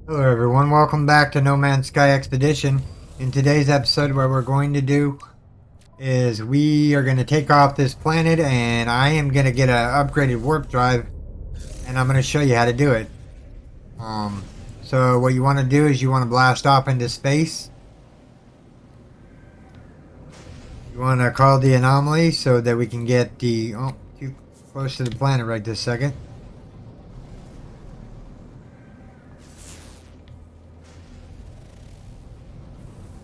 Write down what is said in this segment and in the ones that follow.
Hello everyone, welcome back to No Man's Sky Expedition. In today's episode, what we're going to do is we are going to take off this planet and I am going to get an upgraded warp drive and I'm going to show you how to do it. So what you want to do is you want to blast off into space. You want to call the anomaly so that we can get the... Oh, too close to the planet right this second.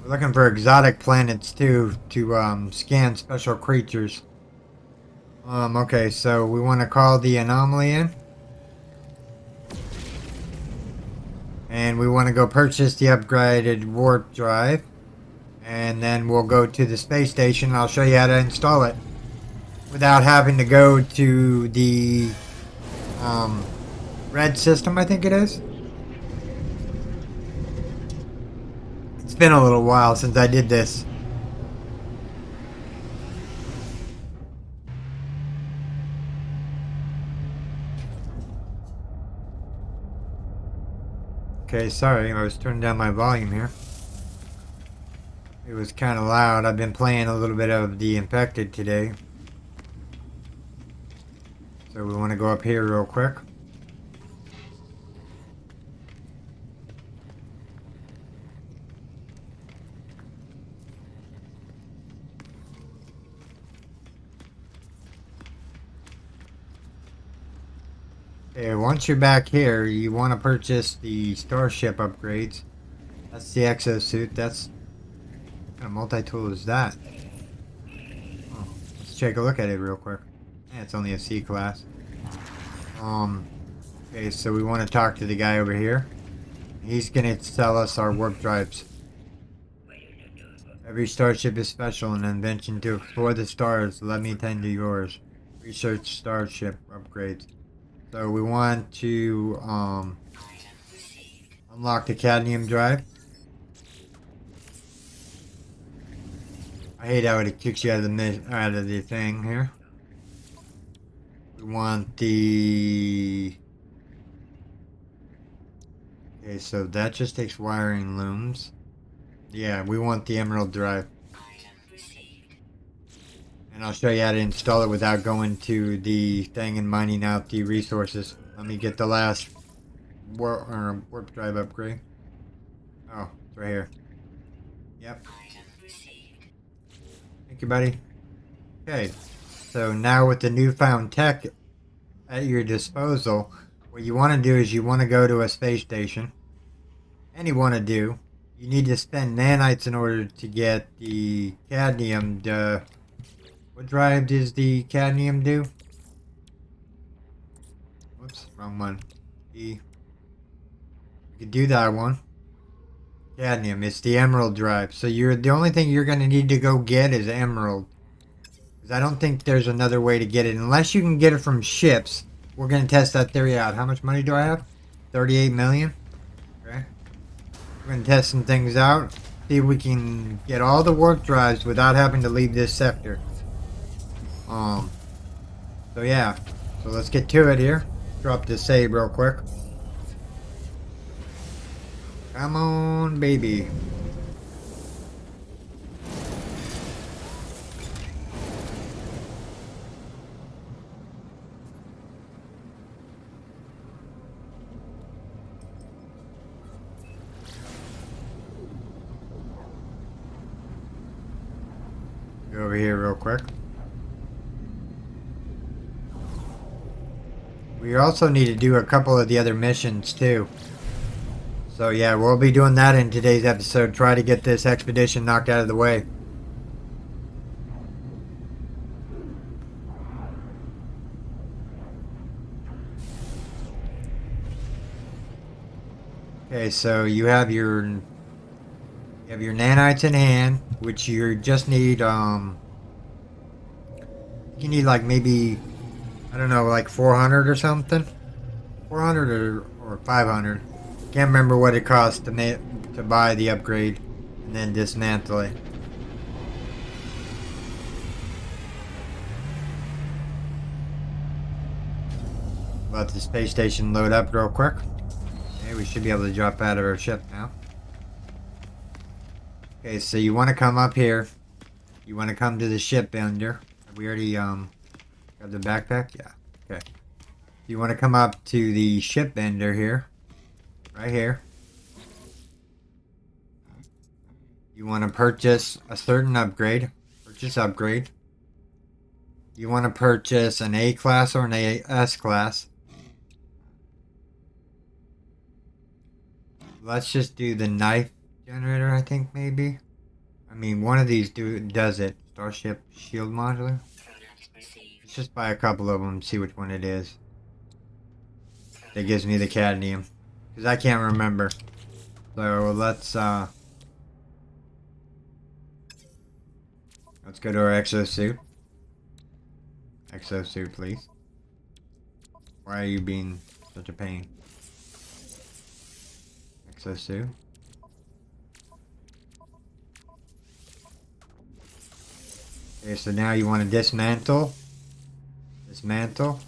We're looking for exotic planets too to scan special creatures. Okay, so we want to call the anomaly in. And we want to go purchase the upgraded warp drive. And then we'll go to the space station. I'll show you how to install it without having to go to the red system, I think it is. It's been a little while since I did this. Okay, sorry, I was turning down my volume here. It was kind of loud. I've been playing a little bit of The Infected today. So we want to go up here real quick. Okay, once you're back here, you want to purchase the starship upgrades. That's the exosuit. That's what kind of multi-tool is that? Oh, let's take a look at it real quick. Yeah, it's only a C class. Okay, so we want to talk to the guy over here. He's gonna sell us our warp drives. Every starship is special, an invention to explore the stars. Let me tend to yours. Research starship upgrades. So we want to unlock the cadmium drive. I hate how it kicks you out of the thing here. We want the... Okay, so that just takes wiring looms. Yeah, we want the emerald drive. And I'll show you how to install it without going to the thing and mining out the resources. Let me get the last warp drive upgrade. Oh, it's right here. Yep. Thank you, buddy. Okay, so now with the newfound tech at your disposal, what you want to do is you want to go to a space station. And you need to spend nanites in order to get the cadmium. What drive does the cadmium do? Whoops, wrong one. You can do that one. Cadmium, it's the emerald drive. So the only thing you're gonna need to go get is emerald. Because I don't think there's another way to get it. Unless you can get it from ships. We're gonna test that theory out. How much money do I have? 38 million? Okay. We're gonna test some things out. See if we can get all the warp drives without having to leave this sector. So yeah. So let's get to it here. Drop this save real quick. Come on, baby. Go over here real quick. We also need to do a couple of the other missions too. So yeah, we'll be doing that in today's episode. Try to get this expedition knocked out of the way. Okay, so you have your nanites in hand, which you just need you need like maybe, I don't know, like 400 or something. 400 or 500. Can't remember what it costs to buy the upgrade and then dismantle it. Let the space station load up real quick. Okay, we should be able to drop out of our ship now. Okay, so you want to come up here. You want to come to the ship bender. We already got the backpack? Yeah. Okay. You want to come up to the ship bender here. Right here. You want to purchase a certain upgrade. Purchase upgrade. You want to purchase an A class or an S class. Let's just do the knife generator, I think, maybe. I mean, one of these does it. Starship shield modular. Let's just buy a couple of them and see which one it is. That gives me the cadmium. Because I can't remember. So let's go to our exosuit. Exosuit, please. Why are you being such a pain? Exosuit. Okay, so now you want to dismantle. Dismantle.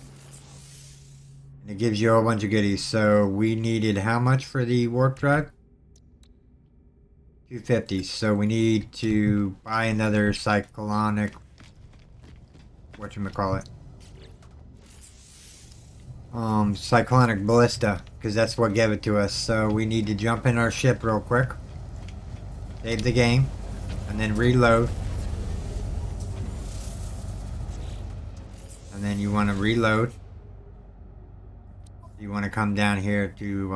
And it gives you a whole bunch of goodies. So we needed how much for the warp drive? 250. So we need to buy another cyclonic, whatchamacallit, cyclonic ballista, because that's what gave it to us. So we need to jump in our ship real quick, save the game, and then reload. And then you want to reload. You want to come down here to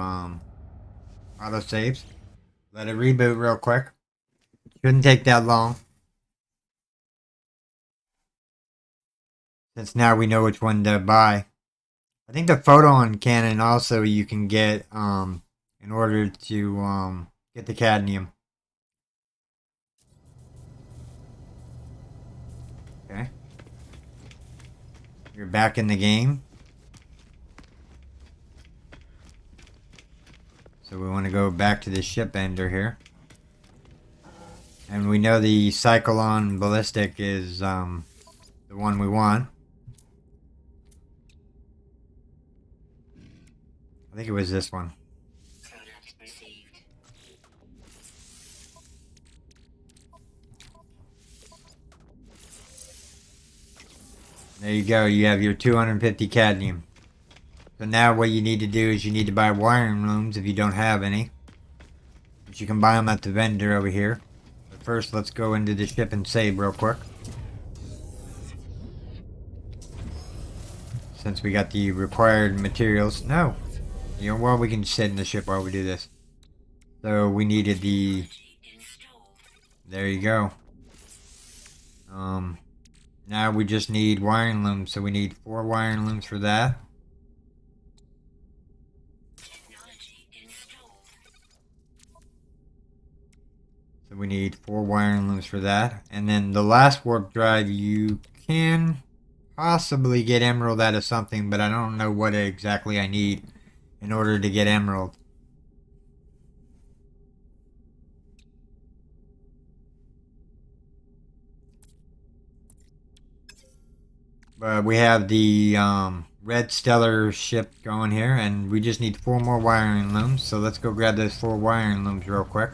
auto saves. Let it reboot real quick. Shouldn't take that long. Since now we know which one to buy. I think the photon cannon also you can get in order to get the cadmium. Okay. You're back in the game. So we want to go back to the ship ender here. And we know the Cyclone Ballistic is the one we want. I think it was this one. There you go, you have your 250 cadmium. So now what you need to do is you need to buy wiring looms if you don't have any. But you can buy them at the vendor over here. But first let's go into the ship and save real quick. Since we got the required materials. No. You know what, we can sit in the ship while we do this. So we needed the... There you go. Now we just need wiring looms. So we need 4 wiring looms for that. So we need 4 wiring looms for that. And then the last warp drive, you can possibly get emerald out of something, but I don't know what exactly I need in order to get emerald. But we have the red stellar ship going here, and we just need 4 more wiring looms. So let's go grab those 4 wiring looms real quick.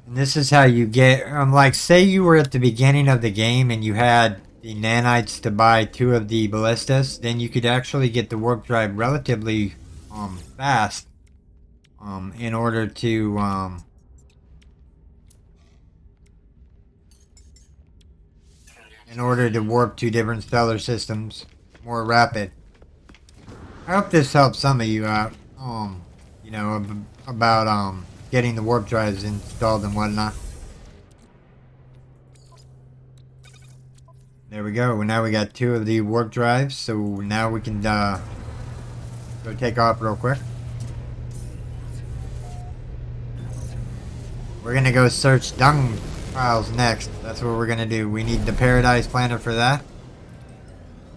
And this is how you get, like, say you were at the beginning of the game and you had the nanites to buy 2 of the ballistas, then you could actually get the warp drive relatively fast in order to warp to different stellar systems more rapid. I hope this helps some of you out, you know, about getting the warp drives installed and whatnot. There we go. Now we got 2 of the warp drives, so now we can go take off real quick. We're gonna go search dung piles next. That's what we're gonna do. We need the Paradise Planet for that.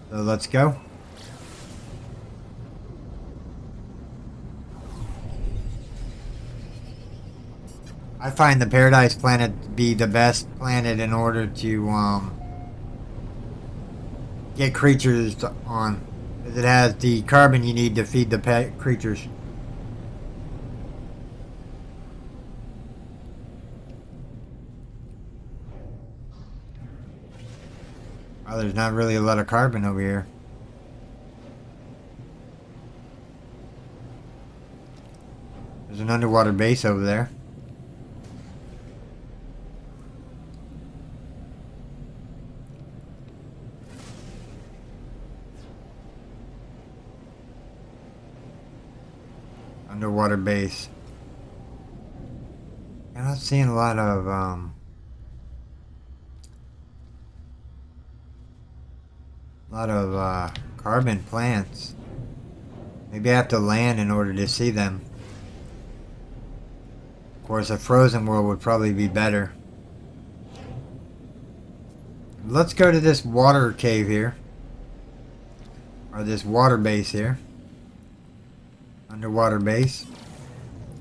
So let's go. I find the Paradise Planet to be the best planet in order to get creatures on. Because it has the carbon you need to feed the pet creatures. Oh, there's not really a lot of carbon over here. There's an underwater base over there. Underwater base. I'm not seeing a lot of carbon plants. Maybe I have to land in order to see them. Of course, a frozen world would probably be better. Let's go to this water cave here. Or this water base here. Underwater base.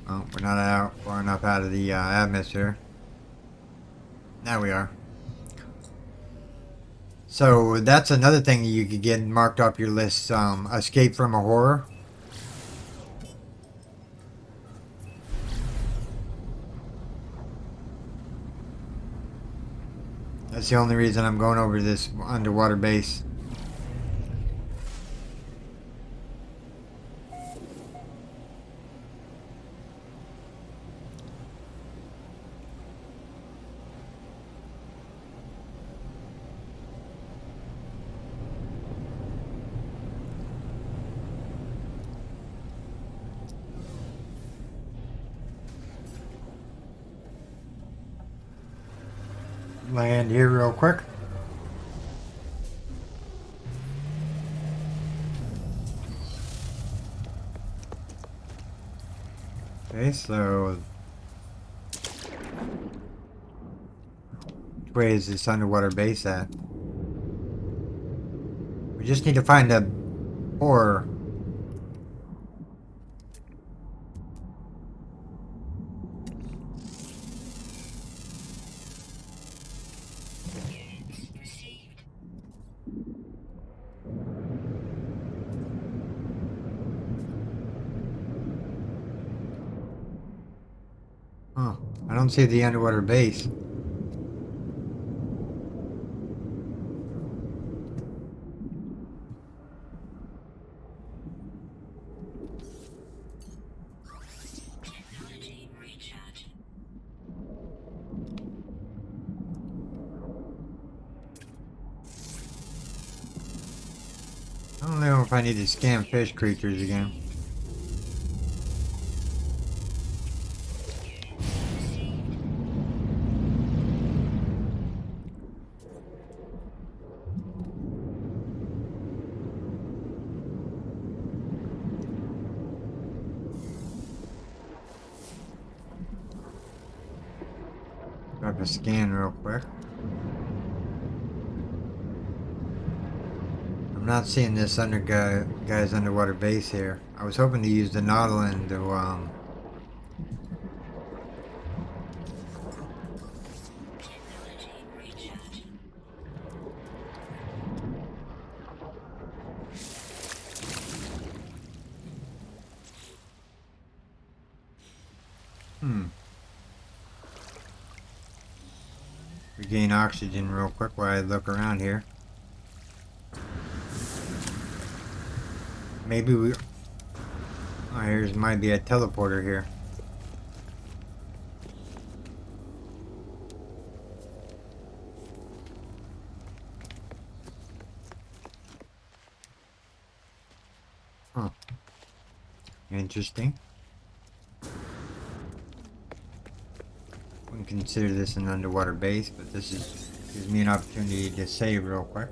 Oh, we're not out far enough out of the atmosphere. Now we are. So that's another thing you could get marked off your list. Escape from a horror. That's the only reason I'm going over this underwater base. Land here real quick. Okay, so which way is this underwater base at? We just need to find a horror. Huh. I don't see the underwater base. I don't know if I need to scan fish creatures again. Grab a scan real quick. I'm not seeing this guy's underwater base here. I was hoping to use the Nautilin to regain oxygen real quick while I look around here. Maybe we... Oh, here's might be a teleporter here. Huh. Interesting. Wouldn't consider this an underwater base, but this gives me an opportunity to save real quick.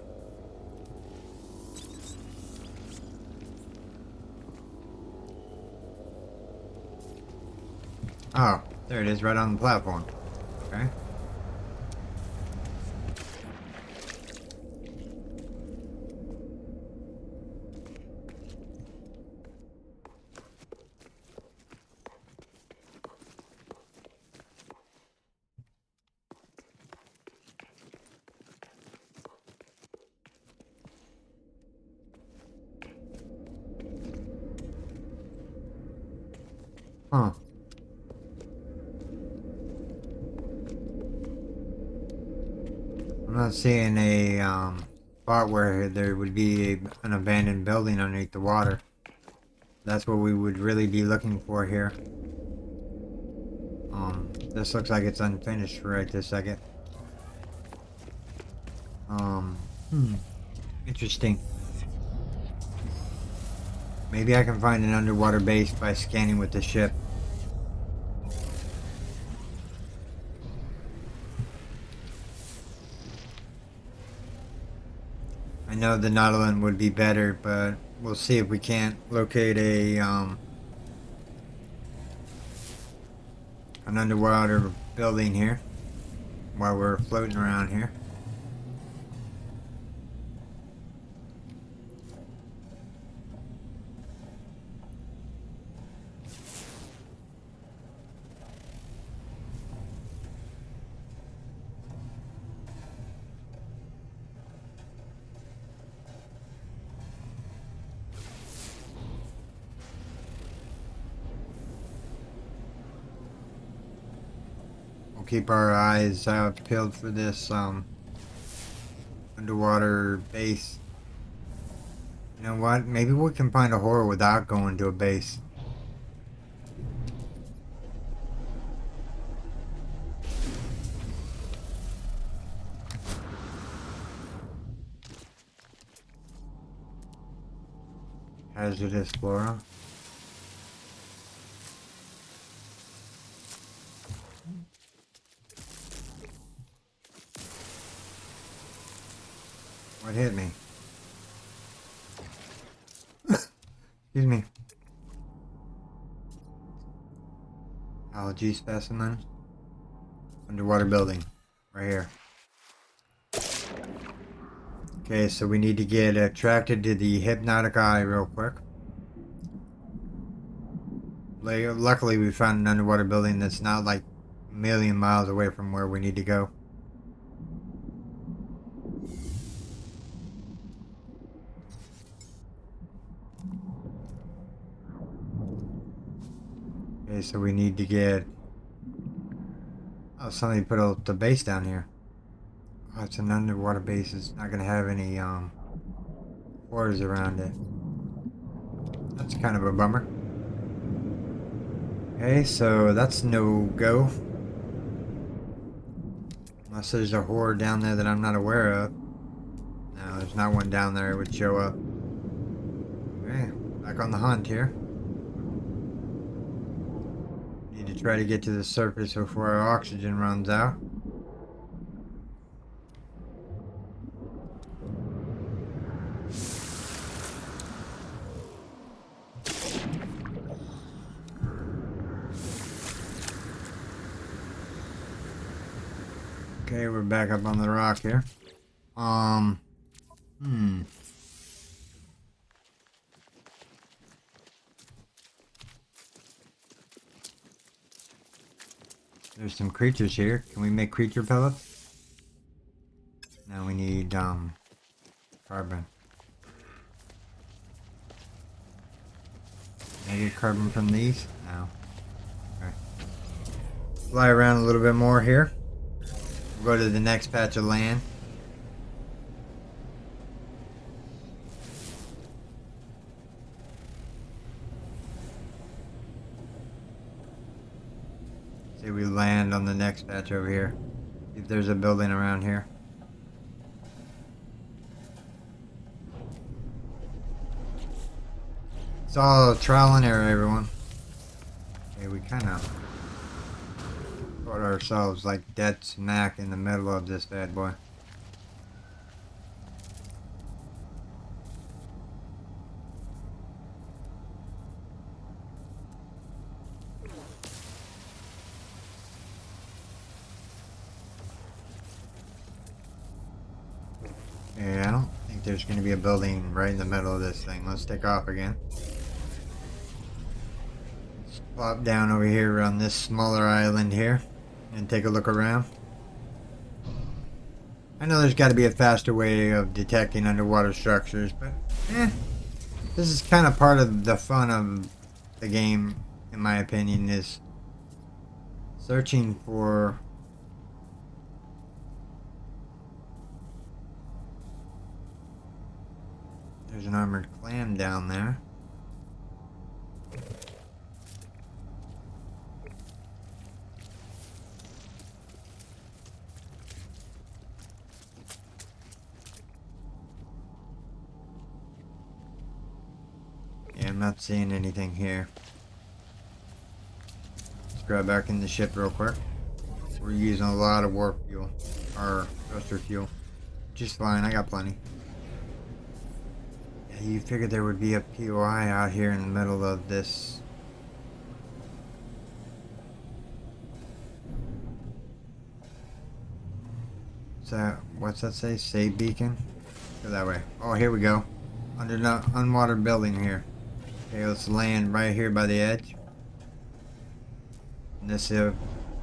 Oh, there it is, right on the platform. Okay. Huh. I'm not seeing a spot where there would be an abandoned building underneath the water. That's what we would really be looking for here. This looks like it's unfinished right this second. Hmm. Interesting. Maybe I can find an underwater base by scanning with the ship. I know the Nautilus would be better, but we'll see if we can't locate an underwater building here while we're floating around here. We'll keep our eyes peeled for this underwater base. You know what? Maybe we can find a horror without going to a base. Hazardous flora. What hit me? Excuse me. Algae specimen. Underwater building. Right here. Okay, so we need to get attracted to the hypnotic eye real quick. Luckily, we found an underwater building that's not like a million miles away from where we need to go. Okay, so we need to get... Oh, somebody put the base down here. Oh, it's an underwater base. It's not going to have any horrors around it. That's kind of a bummer. Okay, so that's no-go. Unless there's a horror down there that I'm not aware of. No, there's not one down there that would show up. Okay, back on the hunt here. Need to try to get to the surface before our oxygen runs out. Okay, we're back up on the rock here. There's some creatures here. Can we make creature pellets? Now we need, carbon. Can I get carbon from these? No. Okay. Fly around a little bit more here. We'll go to the next patch of land. Say we land on the next patch over here. See if there's a building around here. It's all trial and error, everyone. Okay, we kind of put ourselves like dead smack in the middle of this bad boy. Yeah, I don't think there's going to be a building right in the middle of this thing. Let's take off again. Let's plop down over here on this smaller island here and take a look around. I know there's got to be a faster way of detecting underwater structures, but this is kind of part of the fun of the game in my opinion, is searching for there's an armored clam down there. Yeah, I'm not seeing anything here. Let's grab back in the ship real quick. We're using a lot of warp fuel, or thruster fuel, which is fine. I got plenty. Yeah, you figured there would be a POI out here in the middle of this. So, what's that say? Save beacon? Go that way. Oh, here we go. Under the unwatered building here. Okay, let's land right here by the edge. And this will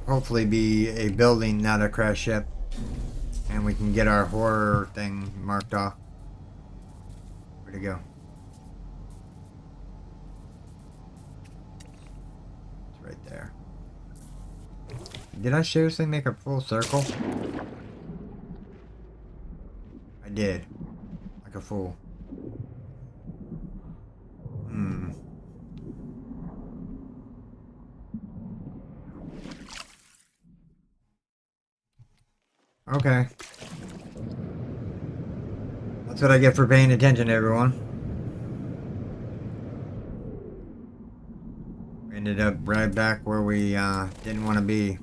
hopefully be a building, not a crash ship. And we can get our horror thing marked off. Where'd it go? It's right there. Did I seriously make a full circle? I did. Like a fool. Okay. That's what I get for paying attention, everyone. We ended up right back where we didn't want to be.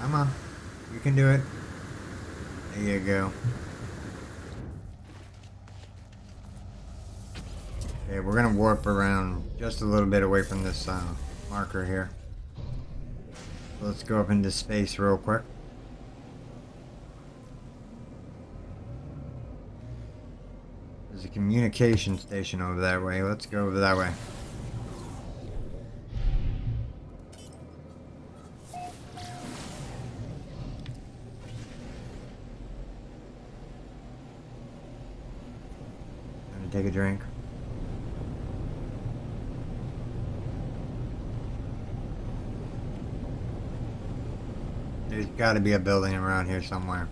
Come on. You can do it. There you go. Okay, we're gonna warp around just a little bit away from this marker here. So let's go up into space real quick. There's a communication station over that way. Let's go over that way. Gonna take a drink. There's got to be a building around here somewhere.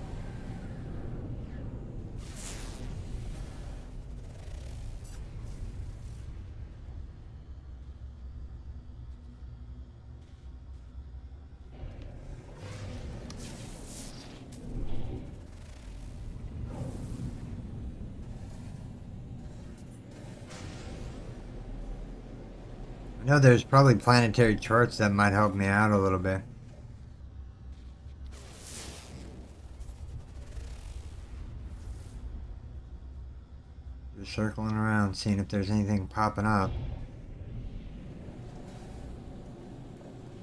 I know there's probably planetary charts that might help me out a little bit. Just circling around, seeing if there's anything popping up.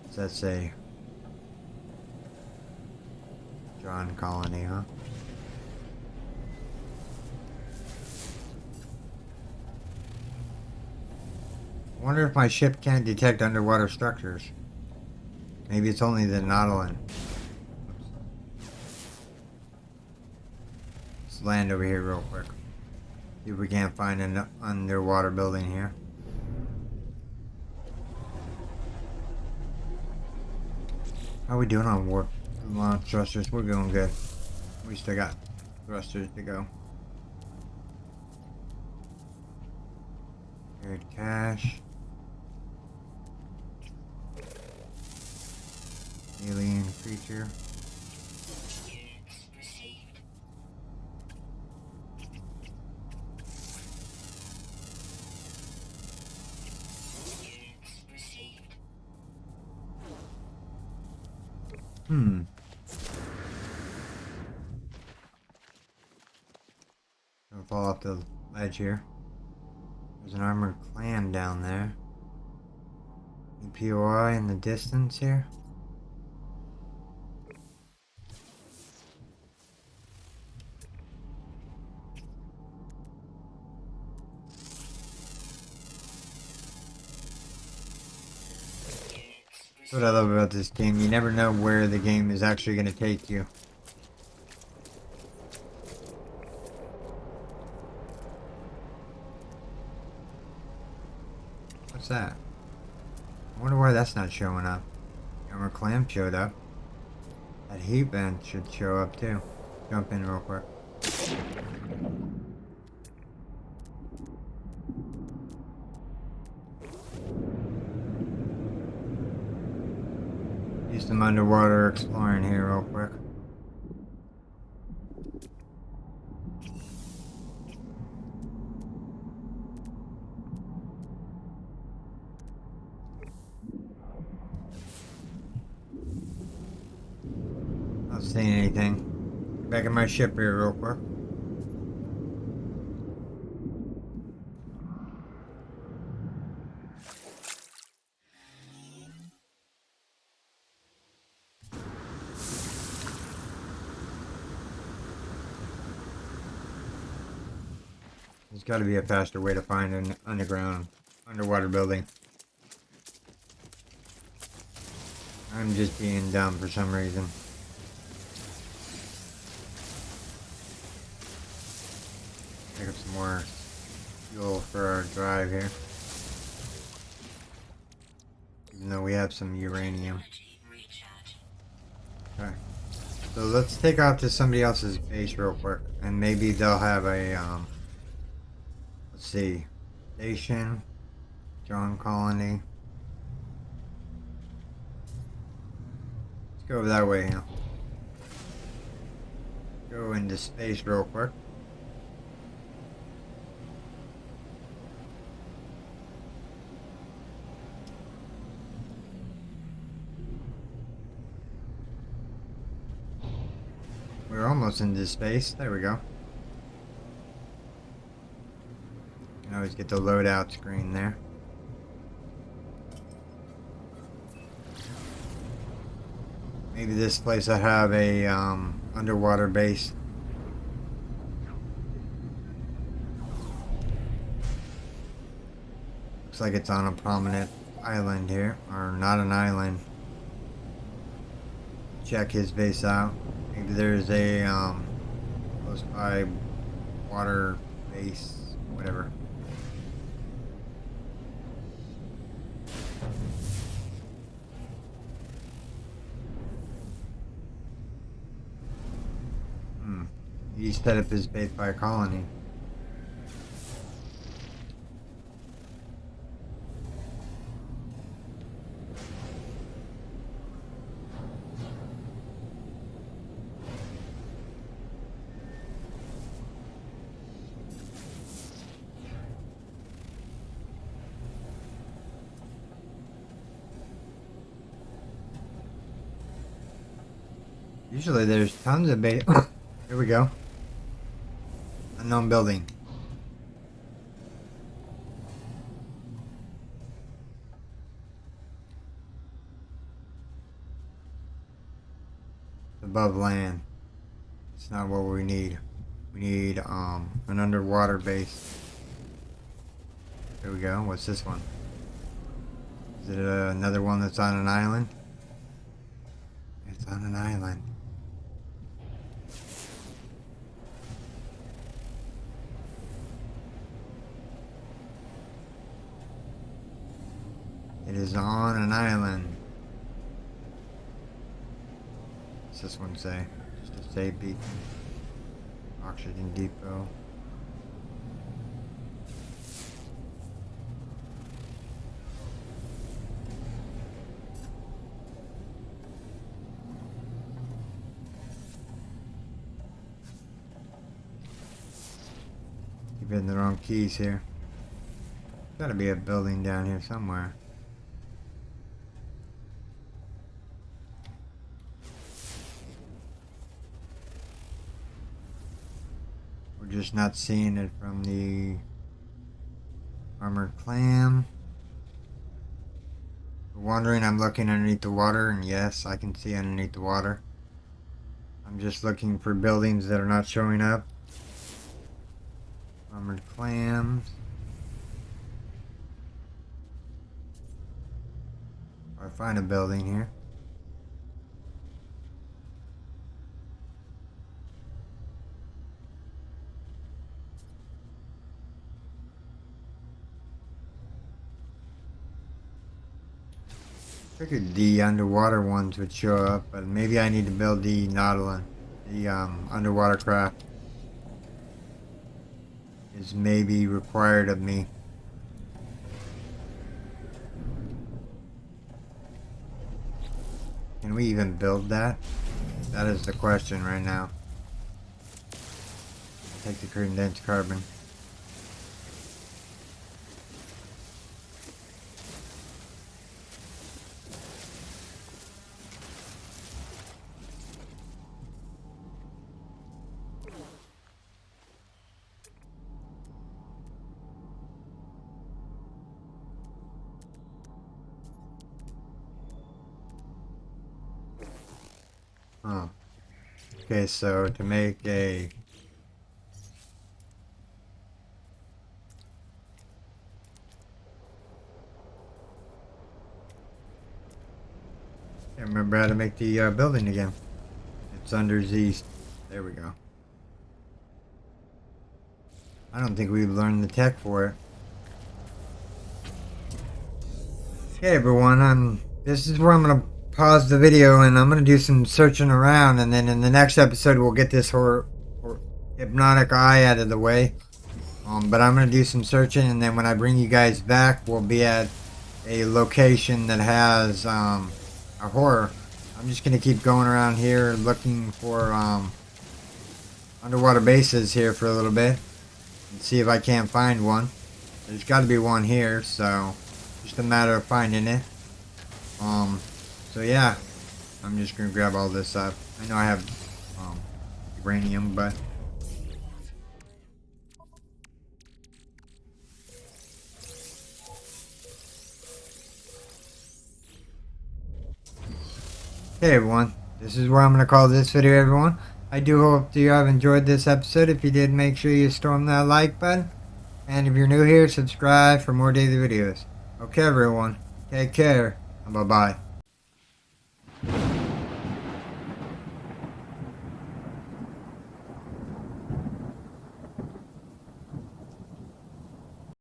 What's that say? Drawn colony, huh? I wonder if my ship can't detect underwater structures. Maybe it's only the Nautilus. Let's land over here real quick. See if we can't find an underwater building here. How are we doing on warp launch thrusters? We're going good. We still got thrusters to go. Carried cash. Alien creature. Gonna fall off the ledge here. There's an armored clam down there. Any POI in the distance here? That's what I love about this game. You never know where the game is actually going to take you. What's that? I wonder why that's not showing up. Armor clam showed up. That heat vent should show up too. Jump in real quick. Do some underwater exploring here real quick. Not seeing anything. Get back in my ship here real quick. There's got to be a faster way to find an underwater building. I'm just being dumb for some reason. Pick up some more fuel for our drive here. Even though we have some uranium. Okay. So let's take off to somebody else's base real quick. And maybe they'll have a, let's see. Station. John Colony. Let's go over that way, you know. Go into space real quick. We're almost into space. There we go. You can always get the loadout screen there. Maybe this place will have a underwater base. Looks like it's on a prominent island here, or not an island. Check his base out. Maybe there's a close by water base, whatever. He set up his base by a colony. Usually there's tons of base. Here we go. Unknown building. Above land. It's not what we need. We need an underwater base. Here we go. What's this one? Is it another one that's on an island? It's on an island. It is on an island. What's this one say? Just a save beacon. Oxygen depot. Keep hitting the wrong keys here. Gotta be a building down here somewhere. We're just not seeing it from the armored clam. We're wondering, I'm looking underneath the water, and yes, I can see underneath the water. I'm just looking for buildings that are not showing up. Armored clams. Or find a building here. Figured the underwater ones would show up, but maybe I need to build the Nautilus. The underwater craft is maybe required of me. Can we even build that? That is the question right now. Take the condensed carbon. Oh. Okay, so to make a... Can't remember how to make the building again. It's under Z. There we go. I don't think we've learned the tech for it. Okay, everyone. This is where I'm gonna pause the video and I'm gonna do some searching around, and then in the next episode we'll get this hypnotic eye out of the way. But I'm gonna do some searching, and then when I bring you guys back, we'll be at a location that has a horror. I'm just gonna keep going around here looking for underwater bases here for a little bit and see if I can't find one. There's got to be one here, so just a matter of finding it. So yeah, I'm just gonna grab all this up. I know I have uranium, but hey everyone, this is where I'm going to call this video, everyone. I do hope that you have enjoyed this episode. If you did, make sure you storm that like button. And if you're new here, subscribe for more daily videos. Okay everyone, take care, and bye-bye.